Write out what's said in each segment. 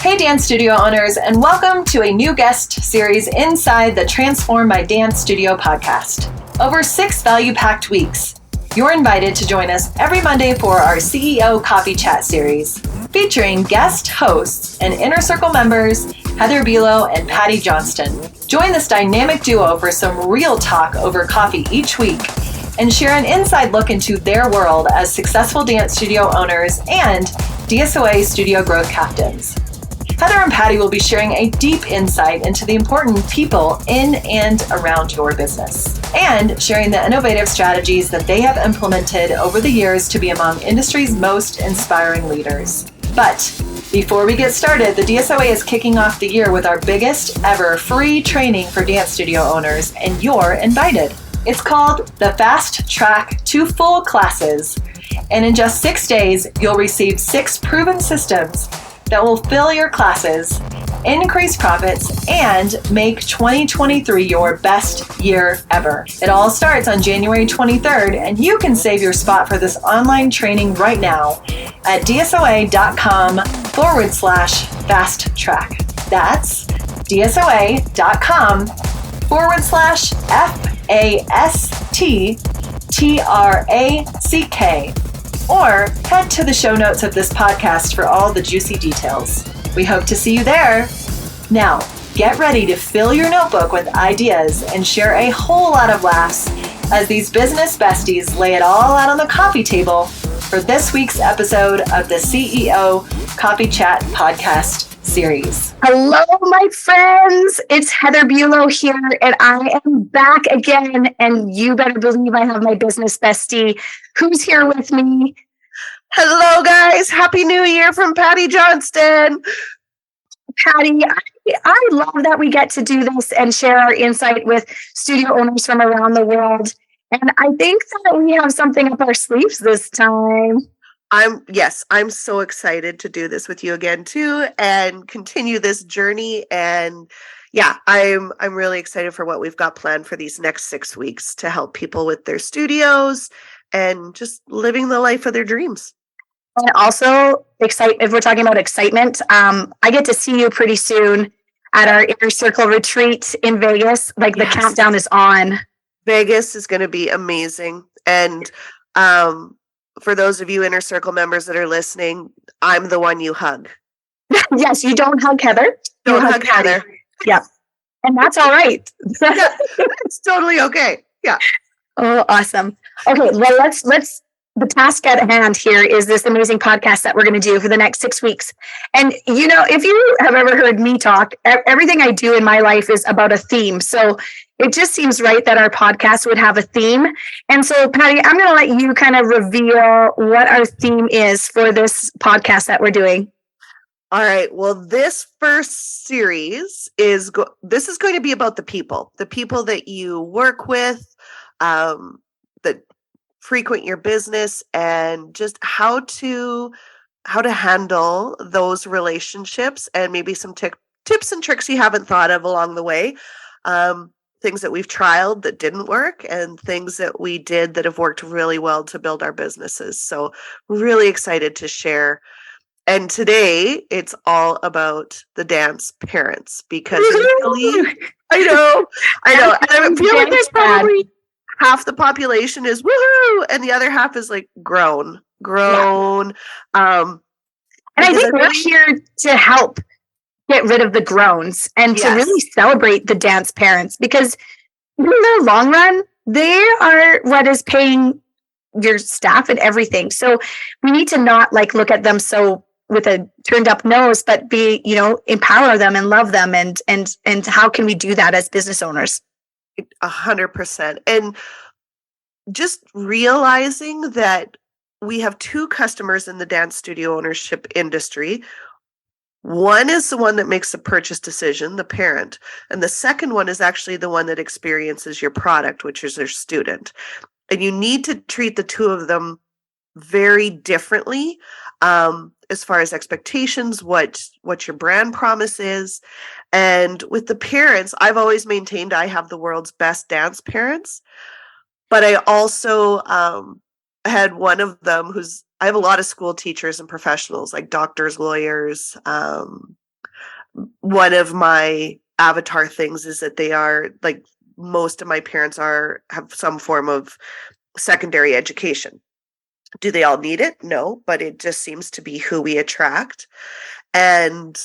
Hey dance studio owners, and welcome to a new guest series inside the Transform My Dance Studio podcast. Over 6 value-packed weeks, you're invited to join us every Monday for our CEO Coffee Chat series, featuring guest hosts and Inner Circle members Heather Bulow and Patti Johnston. Join this dynamic duo for some real talk over coffee each week and share an inside look into their world as successful dance studio owners and DSOA studio growth captains. Heather and Patti will be sharing a deep insight into the important people in and around your business and sharing the innovative strategies that they have implemented over the years to be among industry's most inspiring leaders. But before we get started, the DSOA is kicking off the year with our biggest ever free training for dance studio owners, and you're invited. It's called the Fast Track to Full Classes, and in just 6 days, you'll receive 6 proven systems that will fill your classes, increase profits, and make 2023 your best year ever. It all starts on January 23rd, and you can save your spot for this online training right now at dsoa.com/fast track. That's dsoa.com/FASTTRACK. Or head to the show notes of this podcast for all the juicy details. We hope to see you there. Now, get ready to fill your notebook with ideas and share a whole lot of laughs as these business besties lay it all out on the coffee table for this week's episode of the CEO Coffee Chat podcast series. Hello, my friends. It's Heather Bulow here, and I am back again. And you better believe I have my business bestie who's here with me. Hello, guys. Happy New Year from Patti Johnston. Patti, I love that we get to do this and share our insight with studio owners from around the world. And I think that we have something up our sleeves this time. I'm so excited to do this with you again too and continue this journey. And yeah, I'm really excited for what we've got planned for these next 6 weeks to help people with their studios and just living the life of their dreams. And also, if we're talking about excitement, I get to see you pretty soon at our Inner Circle retreat in Vegas. The countdown is on. Vegas is going to be amazing. And for those of you Inner Circle members that are listening, I'm the one you hug. Yes, you don't hug Heather. Don't hug Heather. Yeah. And that's all right. Yeah, it's totally okay. Yeah. Oh, awesome. Okay, well, let's the task at hand here is this amazing podcast that we're going to do for the next 6 weeks. And, if you have ever heard me talk, everything I do in my life is about a theme. So it just seems right that our podcast would have a theme. And so, Patti, I'm going to let you kind of reveal what our theme is for this podcast that we're doing. All right. Well, this first series is going to be about the people that you work with, that frequent your business, and just how to handle those relationships, and maybe some tips and tricks you haven't thought of along the way. Things that we've trialed that didn't work, and things that we did that have worked really well to build our businesses. So really excited to share. And today it's all about the dance parents, because really, I know. And I feel like there's probably half the population is woohoo, and the other half is like grown. And I think we're here to help get rid of the groans and to really celebrate the dance parents, because in the long run, they are what is paying your staff and everything. So we need to not look at them so with a turned up nose, but be, empower them and love them. And how can we do that as business owners? 100%. And just realizing that we have 2 customers in the dance studio ownership industry. One is the one that makes the purchase decision, the parent. And the second one is actually the one that experiences your product, which is their student. And you need to treat the 2 of them very differently, as far as expectations, what your brand promise is. And with the parents, I've always maintained I have the world's best dance parents, but I also had one of them I have a lot of school teachers and professionals like doctors, lawyers, one of my avatar things is that they are like, most of my parents have some form of secondary education. Do they all need it? No, but it just seems to be who we attract. And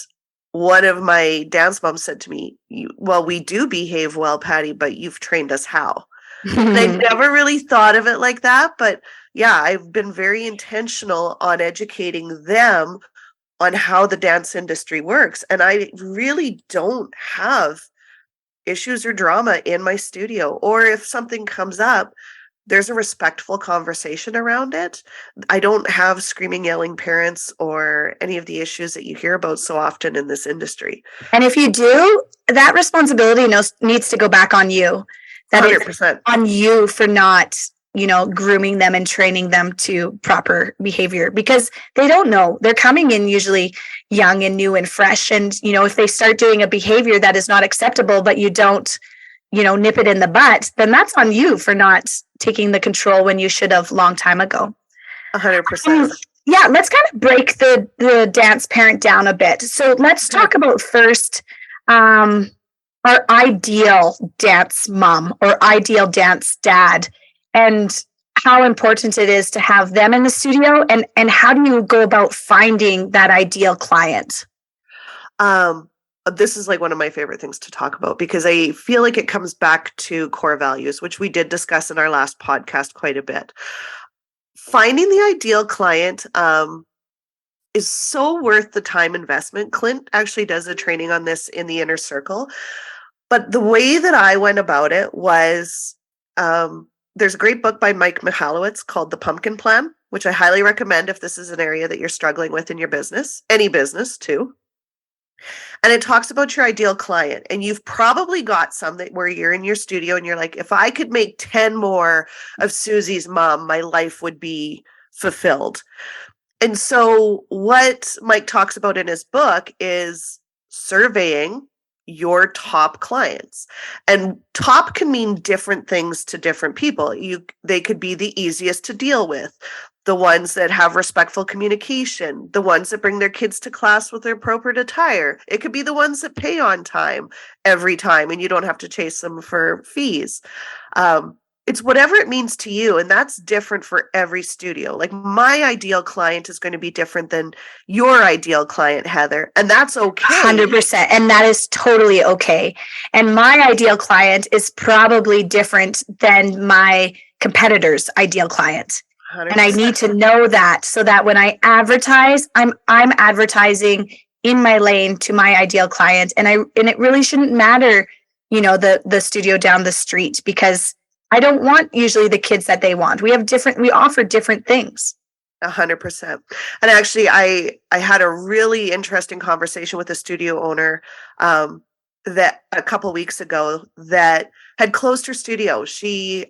one of my dance moms said to me, well, we do behave well, Patti, but you've trained us how. And I never really thought of it like that. But yeah, I've been very intentional on educating them on how the dance industry works. And I really don't have issues or drama in my studio. Or if something comes up, there's a respectful conversation around it. I don't have screaming, yelling parents or any of the issues that you hear about so often in this industry. And if you do, that responsibility needs to go back on you. That 100%. Is on you for not, grooming them and training them to proper behavior, because they don't know. They're coming in usually young and new and fresh. And, if they start doing a behavior that is not acceptable, but you don't, nip it in the butt, then that's on you for not taking the control when you should have long time ago. 100%. Yeah, let's kind of break the dance parent down a bit. So let's talk about first our ideal dance mom or ideal dance dad, and how important it is to have them in the studio, and how do you go about finding that ideal client? This is like one of my favorite things to talk about, because I feel like it comes back to core values, which we did discuss in our last podcast quite a bit. Finding the ideal client is so worth the time investment. Clint actually does a training on this in the Inner Circle. But the way that I went about it was, there's a great book by Mike Michalowicz called The Pumpkin Plan, which I highly recommend if this is an area that you're struggling with in your business, any business too. And it talks about your ideal client. And you've probably got some that where you're in your studio and you're like, if I could make 10 more of Susie's mom, my life would be fulfilled. And so what Mike talks about in his book is surveying your top clients. And top can mean different things to different people. They could be the easiest to deal with, the ones that have respectful communication, the ones that bring their kids to class with their appropriate attire. It could be the ones that pay on time every time and you don't have to chase them for fees. It's whatever it means to you. And that's different for every studio. Like my ideal client is going to be different than your ideal client, Heather. And that's okay. 100%. And that is totally okay. And my ideal client is probably different than my competitor's ideal client. 100%. And I need to know that, so that when I advertise, I'm advertising in my lane to my ideal client. And it really shouldn't matter, the studio down the street, because I don't want usually the kids that they want. We offer different things. 100%. And actually, I had a really interesting conversation with a studio owner that a couple weeks ago that had closed her studio. She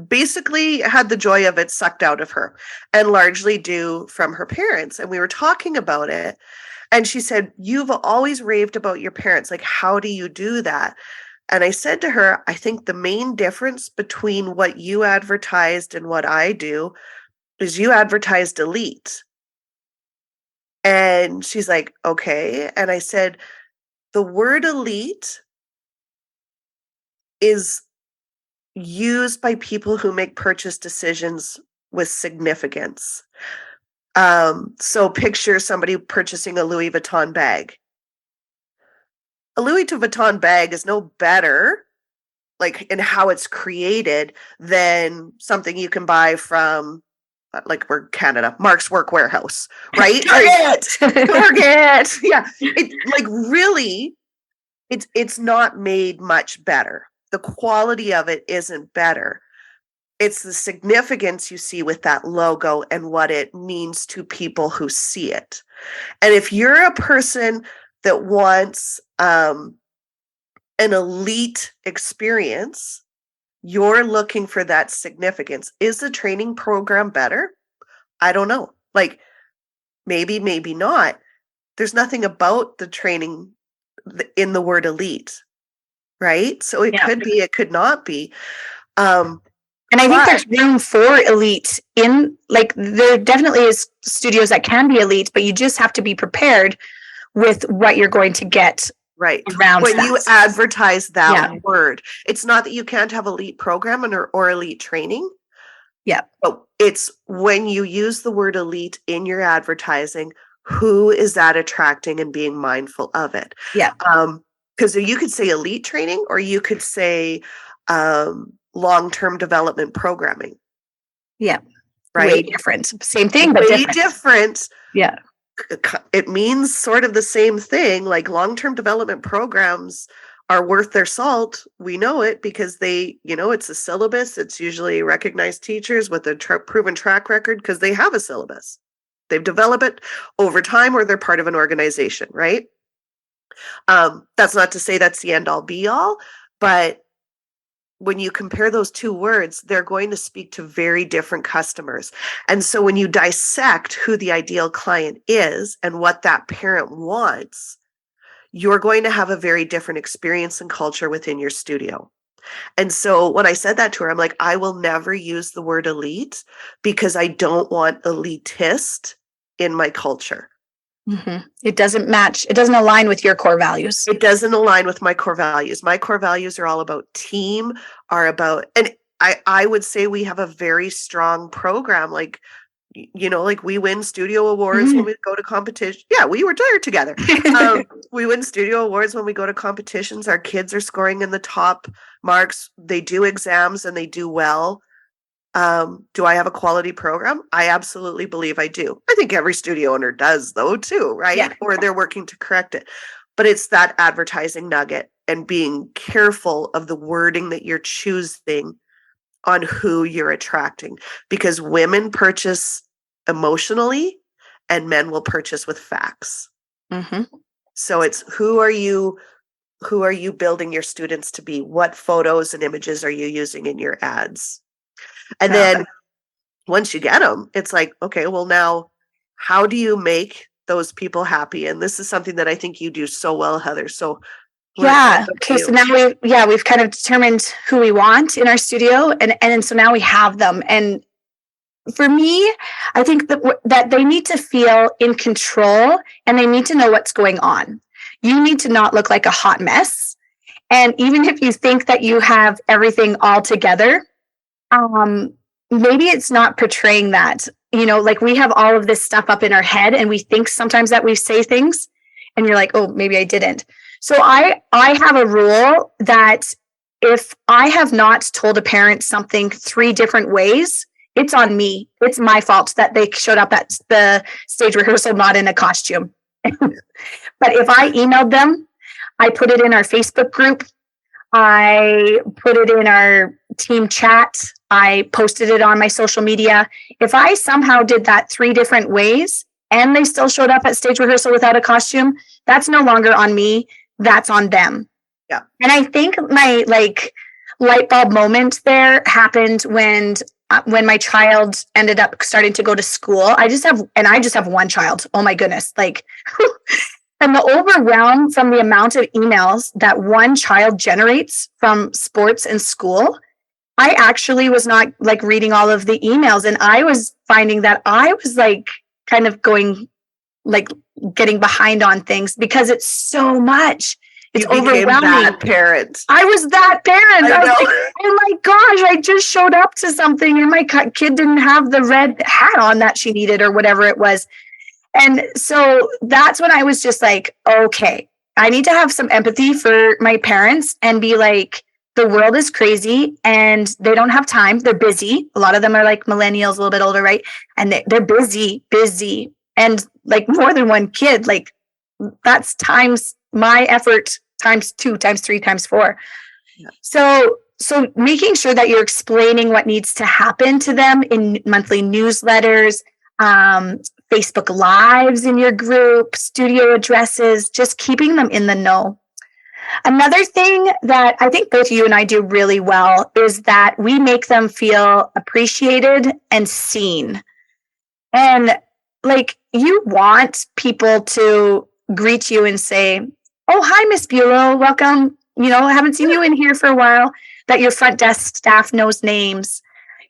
basically had the joy of it sucked out of her, and largely due from her parents. And we were talking about it. And she said, you've always raved about your parents. Like, how do you do that? And I said to her, I think the main difference between what you advertised and what I do is you advertised elite. And she's like, okay. And I said, the word elite is used by people who make purchase decisions with significance. So picture somebody purchasing a Louis Vuitton bag. A Louis Vuitton bag is no better, like in how it's created, than something you can buy from, like we're Canada, Mark's Work Warehouse, right? Target. Yeah. It's not made much better. The quality of it isn't better. It's the significance you see with that logo and what it means to people who see it. And if you're a person that wants an elite experience, you're looking for that significance. Is the training program better? I don't know. Like, maybe not. There's nothing about the training in the word elite, right? So it could be, it could not be. And I think there's room for elite in, like, there definitely is studios that can be elite, but you just have to be prepared with what you're going to get around when that. you advertise that word. It's not that you can't have elite program or elite training. Yeah. But it's when you use the word elite in your advertising, who is that attracting and being mindful of it? Yeah. Because you could say elite training, or you could say long-term development programming. Yeah. Right. Way different. Same thing, but way different. Yeah. It means sort of the same thing. Like long-term development programs are worth their salt. We know it because they, it's a syllabus. It's usually recognized teachers with a proven track record because they have a syllabus. They've developed it over time, or they're part of an organization, right? That's not to say that's the end all be all, but when you compare those two words, they're going to speak to very different customers. And so when you dissect who the ideal client is and what that parent wants, you're going to have a very different experience and culture within your studio. And so when I said that to her, I'm like, I will never use the word elite because I don't want elitist in my culture. Mm-hmm. It doesn't match. It doesn't align with your core values. It doesn't align with my core values. My core values are all about team, and I would say we have a very strong program. Like, like we win studio awards when we go to competition. Yeah, we were there together. We win studio awards when we go to competitions. Our kids are scoring in the top marks. They do exams and they do well. Do I have a quality program? I absolutely believe I do. I think every studio owner does, though, too, right? Yeah. Or they're working to correct it. But it's that advertising nugget and being careful of the wording that you're choosing on who you're attracting, because women purchase emotionally and men will purchase with facts. Mm-hmm. So it's who are you building your students to be? What photos and images are you using in your ads? And then once you get them, it's like, okay, well, now how do you make those people happy? And this is something that I think you do so well, Heather. So yeah. Okay. So now we've kind of determined who we want in our studio, and so now we have them. And for me, I think that they need to feel in control and they need to know what's going on. You need to not look like a hot mess. And even if you think that you have everything all together, maybe it's not portraying that, like we have all of this stuff up in our head and we think sometimes that we say things and you're like, oh, maybe I didn't. So I have a rule that if I have not told a parent something 3 different ways, it's on me. It's my fault that they showed up at the stage rehearsal not in a costume. But if I emailed them, I put it in our Facebook group, I put it in our team chat, I posted it on my social media. If I somehow did that 3 different ways and they still showed up at stage rehearsal without a costume, that's no longer on me. That's on them. Yeah. And I think my light bulb moment there happened when my child ended up starting to go to school. I just have one child. Oh my goodness. And the overwhelm from the amount of emails that one child generates from sports and school, I actually was not reading all of the emails. And I was finding that I was kind of going, getting behind on things because it's so much. It's overwhelming. That parent. I was that parent. I was like, oh my gosh, I just showed up to something and my kid didn't have the red hat on that she needed or whatever it was. And so that's when I was just like, okay, I need to have some empathy for my parents and be like, the world is crazy and they don't have time. They're busy. A lot of them are millennials, a little bit older, right? And they're busy. And more than one kid, that's times my effort times 2, times 3, times 4. Yeah. So making sure that you're explaining what needs to happen to them in monthly newsletters, Facebook Lives in your group, studio addresses, just keeping them in the know. Another thing that I think both you and I do really well is that we make them feel appreciated and seen. And you want people to greet you and say, oh, hi, Miss Bulow, welcome. I haven't seen you in here for a while, that your front desk staff knows names.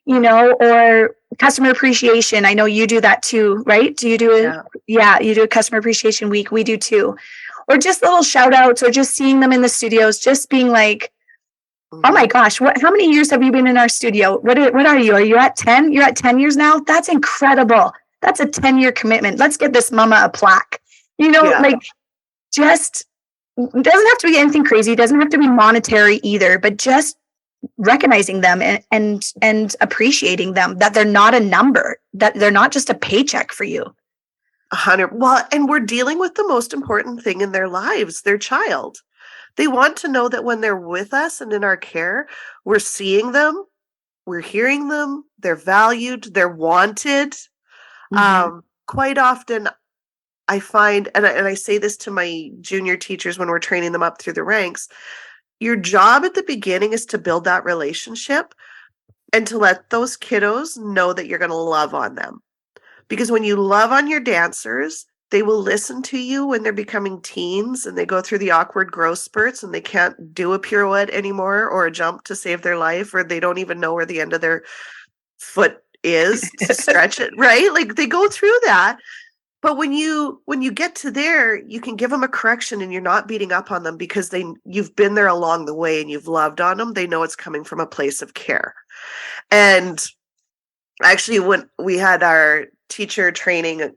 or customer appreciation. I know you do that too, right? Do you do it? Yeah, you do a customer appreciation week. We do too. Or just little shout outs, or just seeing them in the studios, just being like, oh my gosh, how many years have you been in our studio? What are you? Are you at 10? You're at 10 years now? That's incredible. That's a 10-year commitment. Let's get this mama a plaque. Just, it doesn't have to be anything crazy. It doesn't have to be monetary either, but just recognizing them and appreciating them, that they're not a number, that they're not just a paycheck for you. 100. Well, and we're dealing with the most important thing in their lives, their child. They want to know that when they're with us and in our care, we're seeing them, we're hearing them, they're valued, they're wanted. Quite often, I find, and I say this to my junior teachers when we're training them up through the ranks, your job at the beginning is to build that relationship and to let those kiddos know that you're going to love on them. Because when you love on your dancers, they will listen to you when they're becoming teens and they go through the awkward growth spurts and they can't do a pirouette anymore or a jump to save their life, or they don't even know where the end of their foot is to stretch it, right? Like they go through that. But when you get to there, you can give them a correction and you're not beating up on them because you've been there along the way and you've loved on them. They know it's coming from a place of care. And actually, when we had our teacher training,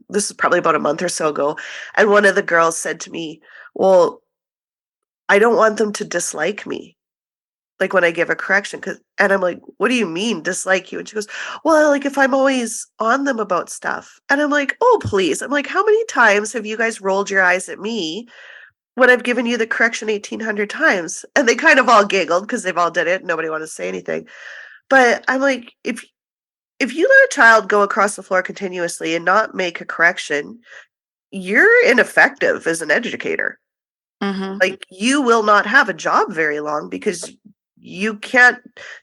this is probably about a month or so ago, and one of the girls said to me, well, I don't want them to dislike me, like when I give a correction. And I'm like, what do you mean dislike you? And she goes, well, like if I'm always on them about stuff. And I'm like, oh, please. I'm like, how many times have you guys rolled your eyes at me when I've given you the correction 1,800 times? And they kind of all giggled because they've all did it. Nobody wanted to say anything. But I'm like, if you let a child go across the floor continuously and not make a correction, you're ineffective as an educator. Like you will not have a job very long because you can't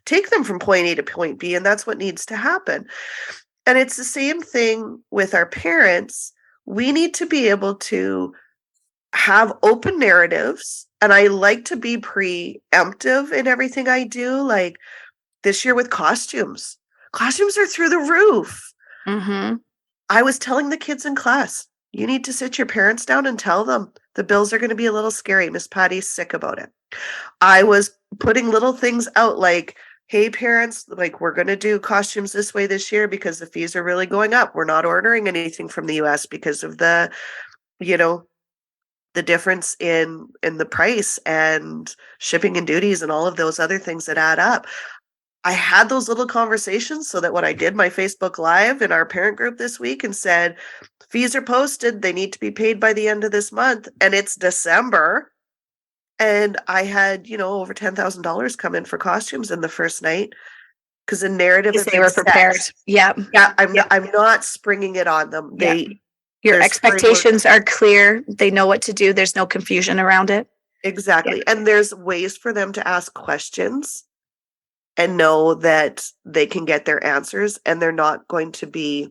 take them from point A to point B, and that's what needs to happen. And it's the same thing with our parents. We need to be able to have open narratives, and I like to be preemptive in everything I do. Like this year with costumes are through the roof. I was telling the kids in class, you need to sit your parents down and tell them the bills are going to be a little scary. Miss Patty's sick about it. I was putting little things out like, hey, parents, like we're going to do costumes this way this year because the fees are really going up. We're not ordering anything from the US because of the difference in the price and shipping and duties and all of those other things that add up. I had those little conversations so that when I did my Facebook Live in our parent group this week and said, fees are posted, they need to be paid by the end of this month, and it's December. And I had, over $10,000 come in for costumes in the first night because the narrative is they were prepared. Yeah. I'm not springing it on them. Your expectations are clear. They know what to do. There's no confusion around it. Exactly. Yeah. And there's ways for them to ask questions and know that they can get their answers and they're not going to be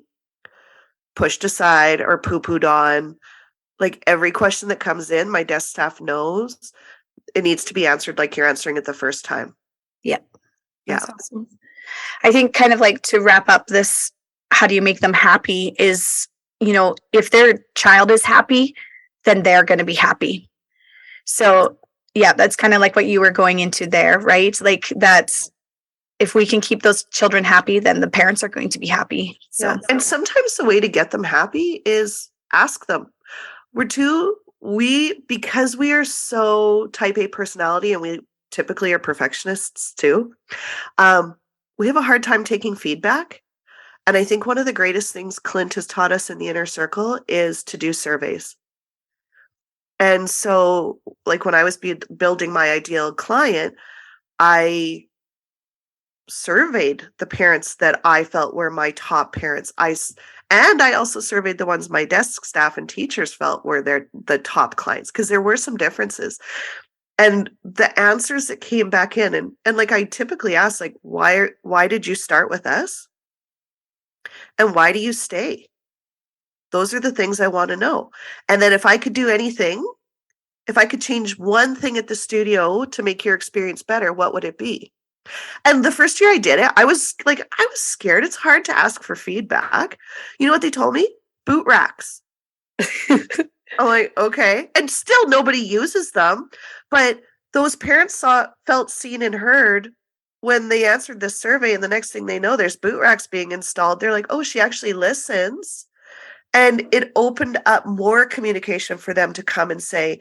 pushed aside or poo-pooed on. Like every question that comes in, my desk staff knows it needs to be answered like you're answering it the first time. Yep. Yeah. That's awesome. I think kind of like to wrap up this, how do you make them happy is, if their child is happy, then they're going to be happy. So yeah, that's kind of like what you were going into there, right? Like that's, if we can keep those children happy, then the parents are going to be happy. So, yeah. And sometimes the way to get them happy is ask them. Because we are so type A personality and we typically are perfectionists too, we have a hard time taking feedback. And I think one of the greatest things Clint has taught us in the inner circle is to do surveys. And so like when I was building my ideal client, I surveyed the parents that I felt were my top parents. I also surveyed the ones my desk staff and teachers felt were the top clients because there were some differences. And the answers that came back in and like I typically ask, like, why did you start with us? And why do you stay? Those are the things I want to know. And then if I could do anything, if I could change one thing at the studio to make your experience better, what would it be? And the first year I did it, I was scared. It's hard to ask for feedback. You know what they told me? Boot racks. I'm like, okay. And still nobody uses them. But those parents felt seen and heard when they answered this survey. And the next thing they know, there's boot racks being installed. They're like, oh, she actually listens. And it opened up more communication for them to come and say,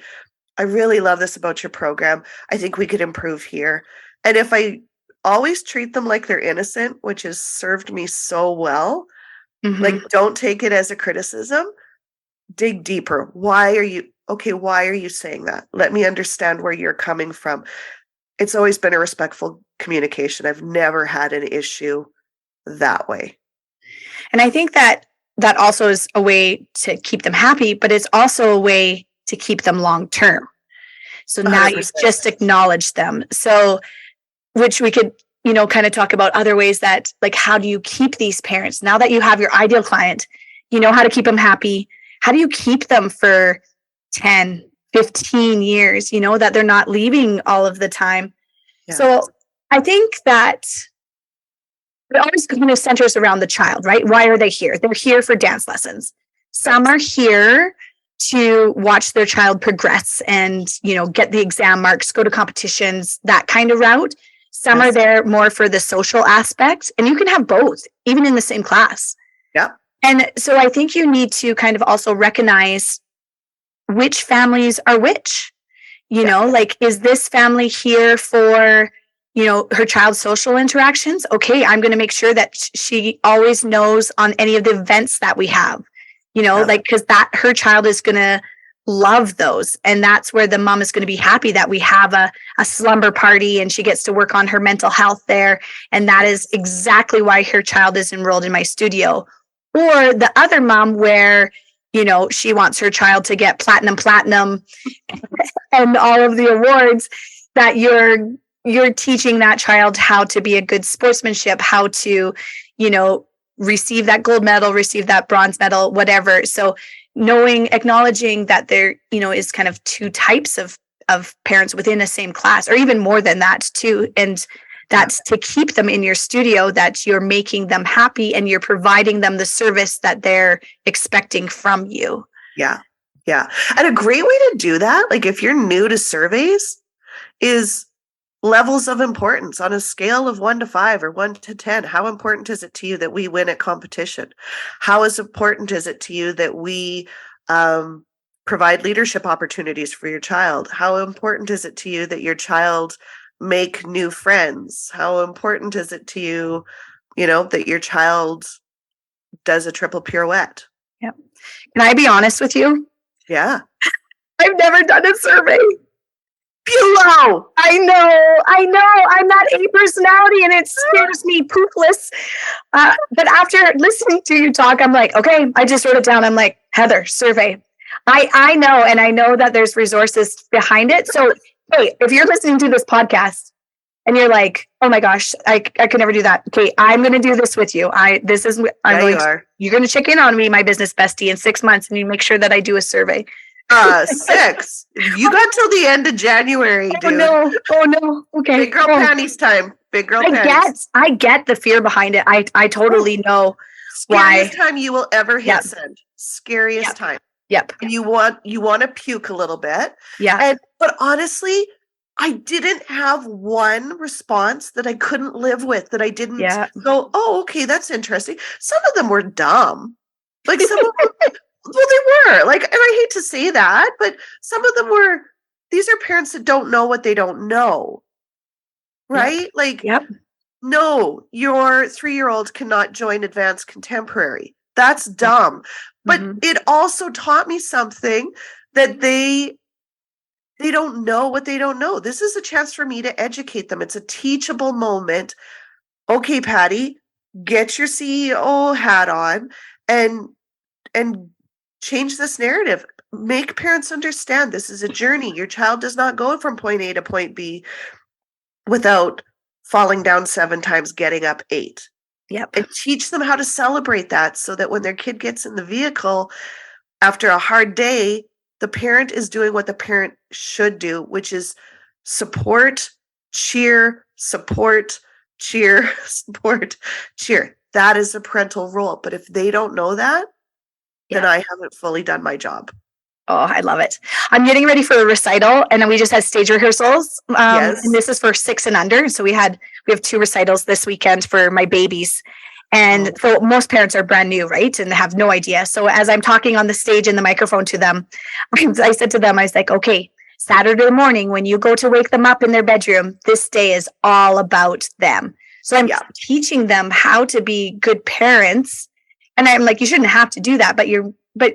I really love this about your program. I think we could improve here. And if I always treat them like they're innocent, which has served me so well, like, don't take it as a criticism, dig deeper. Why are you saying that? Let me understand where you're coming from. It's always been a respectful communication. I've never had an issue that way. And I think that also is a way to keep them happy, but it's also a way to keep them long term. So now 100%. You've just acknowledged them. So, which we could, kind of talk about other ways that, like, how do you keep these parents now that you have your ideal client, you know how to keep them happy? How do you keep them for 10, 15 years, that they're not leaving all of the time? Yeah. So I think that it always kind of centers around the child, right? Why are they here? They're here for dance lessons. Some are here to watch their child progress and, get the exam marks, go to competitions, that kind of route. Some are there more for the social aspect, and you can have both, even in the same class. Yeah. And so I think you need to kind of also recognize which families are which, like, is this family here for, her child's social interactions? Okay, I'm going to make sure that she always knows on any of the events that we have, like, because that her child is going to love those. And that's where the mom is going to be happy that we have a slumber party and she gets to work on her mental health there. And that is exactly why her child is enrolled in my studio. Or the other mom where, she wants her child to get platinum and all of the awards, that you're teaching that child how to be a good sportsmanship, how to, receive that gold medal, receive that bronze medal, whatever. So acknowledging that there, is kind of two types of parents within the same class, or even more than that too. And that's to keep them in your studio, that you're making them happy and you're providing them the service that they're expecting from you. Yeah. Yeah. And a great way to do that, like, if you're new to surveys, is levels of importance on a scale of 1 to 5 or 1 to 10. How important is it to you that we win at competition? How important is it to you that we provide leadership opportunities for your child? How important is it to you that your child make new friends? How important is it to you, that your child does a triple pirouette? Yep. Can I be honest with you? Yeah. I've never done a survey. Below. I know. I'm that A personality and it scares me poofless. But after listening to you talk, I'm like, okay, I just wrote it down. I'm like, Heather, survey. I know, and I know that there's resources behind it. So, hey, if you're listening to this podcast and you're like, oh my gosh, I could never do that. Okay, I'm going to do this with you. You're going to check in on me, my business bestie, in 6 months, and you make sure that I do a survey. 6. You got till the end of January, dude. Oh no. Okay. Big girl panties time. Big girl panties. I get the fear behind it. I totally know why. Scariest time you will ever hit send. Scariest time. Yep. And you want to puke a little bit. Yeah. But honestly, I didn't have one response that I couldn't live with, that I didn't go, oh, okay, that's interesting. Some of them were dumb. Like, some of them, well, they were. Like, and I hate to say that, but some of them were, these are parents that don't know what they don't know. Right? Yep. Like, no, your 3-year-old cannot join advanced contemporary. That's dumb. But it also taught me something, that they don't know what they don't know. This is a chance for me to educate them. It's a teachable moment. Okay, Patti, get your CEO hat on and change this narrative. Make parents understand this is a journey. Your child does not go from point A to point B without falling down 7 times, getting up 8. Yep. And teach them how to celebrate that, so that when their kid gets in the vehicle after a hard day, the parent is doing what the parent should do, which is support, cheer, support, cheer, support, cheer. That is a parental role. But if they don't know that, then I haven't fully done my job. Oh, I love it. I'm getting ready for a recital, and then we just had stage rehearsals. Yes. And this is for 6 and under. So we have 2 recitals this weekend for my babies. And so most parents are brand new, right? And have no idea. So as I'm talking on the stage in the microphone to them, I said to them, I was like, okay, Saturday morning, when you go to wake them up in their bedroom, this day is all about them. So I'm teaching them how to be good parents. And I'm like, you shouldn't have to do that, but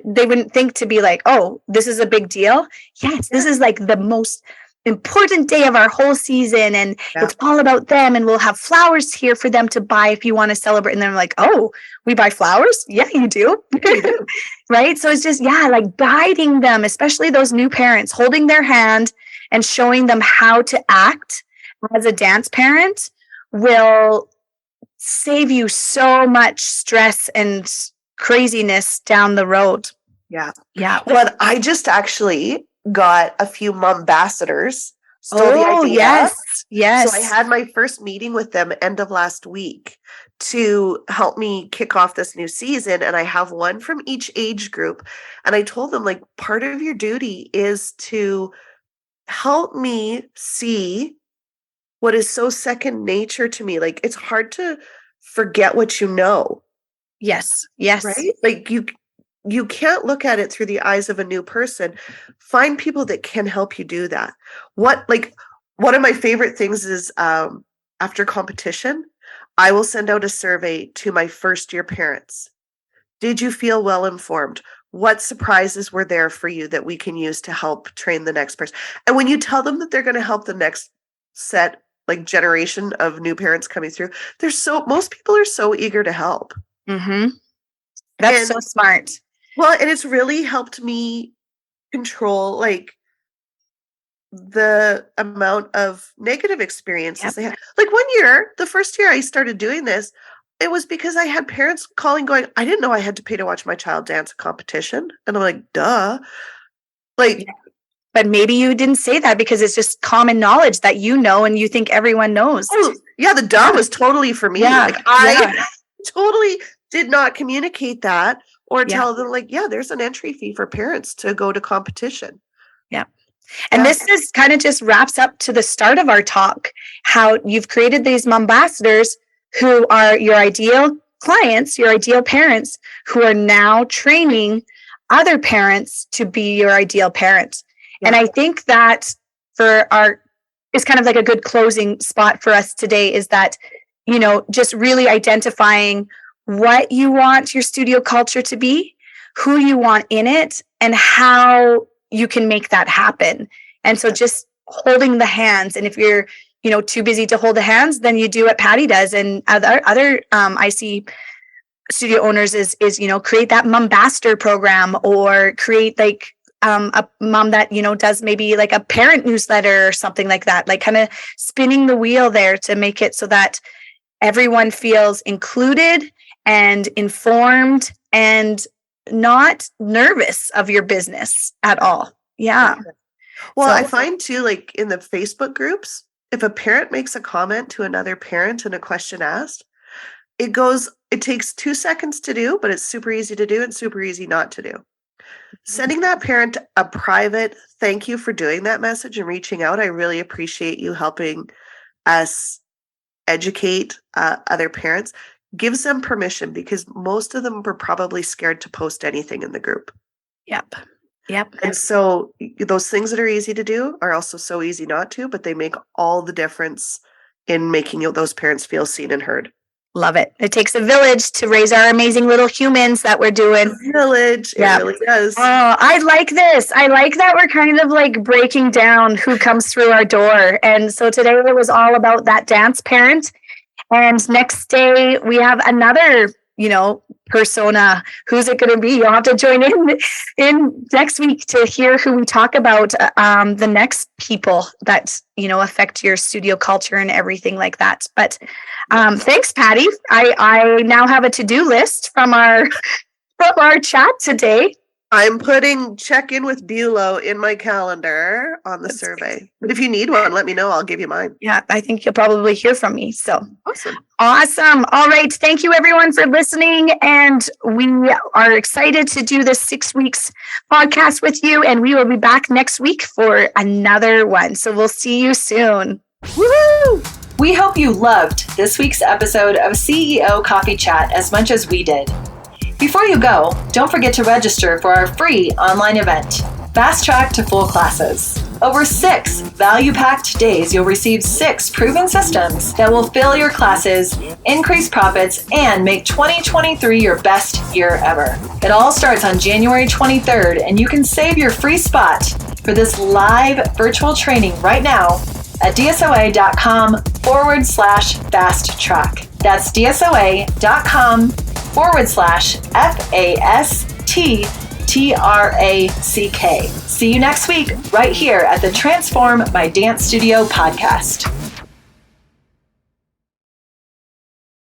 they wouldn't think to be like, oh, this is a big deal. Yes, this is like the most important day of our whole season. And it's all about them. And we'll have flowers here for them to buy if you want to celebrate. And they're like, oh, we buy flowers? Yeah, you do. Right. So it's just, like guiding them, especially those new parents, holding their hand and showing them how to act as a dance parent will save you so much stress and craziness down the road. Yeah. Well, I just actually got a few Mumbassadors. Yes. So I had my first meeting with them end of last week to help me kick off this new season. And I have one from each age group. And I told them, like, part of your duty is to help me see what is so second nature to me. Like, it's hard to forget what you know. Yes. Right? Like, you can't look at it through the eyes of a new person. Find people that can help you do that. One of my favorite things is after competition, I will send out a survey to my first year parents. Did you feel well informed? What surprises were there for you that we can use to help train the next person? And when you tell them that they're going to help the next set, like, generation of new parents coming through, most people are so eager to help. Mm-hmm. That's so smart. Well, and it's really helped me control, like, the amount of negative experiences they had. Like, one year, the first year I started doing this, it was because I had parents calling going, I didn't know I had to pay to watch my child dance a competition. And I'm like, duh. Like, but maybe you didn't say that because it's just common knowledge that you know and you think everyone knows. Oh, yeah, the duh was totally for me. Like, I totally did not communicate that or tell them, like, there's an entry fee for parents to go to competition. Yeah. And this is kind of just wraps up to the start of our talk, how you've created these Mumbassadors who are your ideal clients, your ideal parents, who are now training other parents to be your ideal parent. Yeah. And I think that is kind of like a good closing spot for us today, is that, just really identifying what you want your studio culture to be, who you want in it, and how you can make that happen. And so just holding the hands. And if you're, too busy to hold the hands, then you do what Patti does. And other I see studio owners is, create that Mumbassador program, or create like a mom that, does maybe like a parent newsletter or something like that, like kind of spinning the wheel there to make it so that everyone feels included and informed and not nervous of your business at all. Yeah. Well, I find too, like, in the Facebook groups, if a parent makes a comment to another parent and a question asked, it takes 2 seconds to do, but it's super easy to do and super easy not to do. Sending that parent a private thank you for doing that message and reaching out. I really appreciate you helping us educate other parents. Gives them permission, because most of them were probably scared to post anything in the group. Yep. And so those things that are easy to do are also so easy not to, but they make all the difference in making those parents feel seen and heard. Love it. It takes a village to raise our amazing little humans that we're doing. A village. It really does. Oh, I like this. I like that we're kind of like breaking down who comes through our door. And so today it was all about that dance parent. And next day we have another, persona. Who's it going to be? You'll have to join in next week to hear who we talk about, the next people that, affect your studio culture and everything like that. But thanks, Patti. I now have a to-do list from our chat today. I'm putting check in with Bulow in my calendar on the survey. But if you need one, let me know. I'll give you mine. Yeah, I think you'll probably hear from me. So awesome. All right. Thank you everyone for listening. And we are excited to do this 6 weeks podcast with you. And we will be back next week for another one. So we'll see you soon. Woohoo! We hope you loved this week's episode of CEO Coffee Chat as much as we did. Before you go, don't forget to register for our free online event, Fast Track to Full Classes. Over 6 value-packed days, you'll receive 6 proven systems that will fill your classes, increase profits, and make 2023 your best year ever. It all starts on January 23rd, and you can save your free spot for this live virtual training right now at dsoa.com/fast track. That's dsoa.com/FASTTRACK. See you next week right here at the Transform My Dance Studio podcast.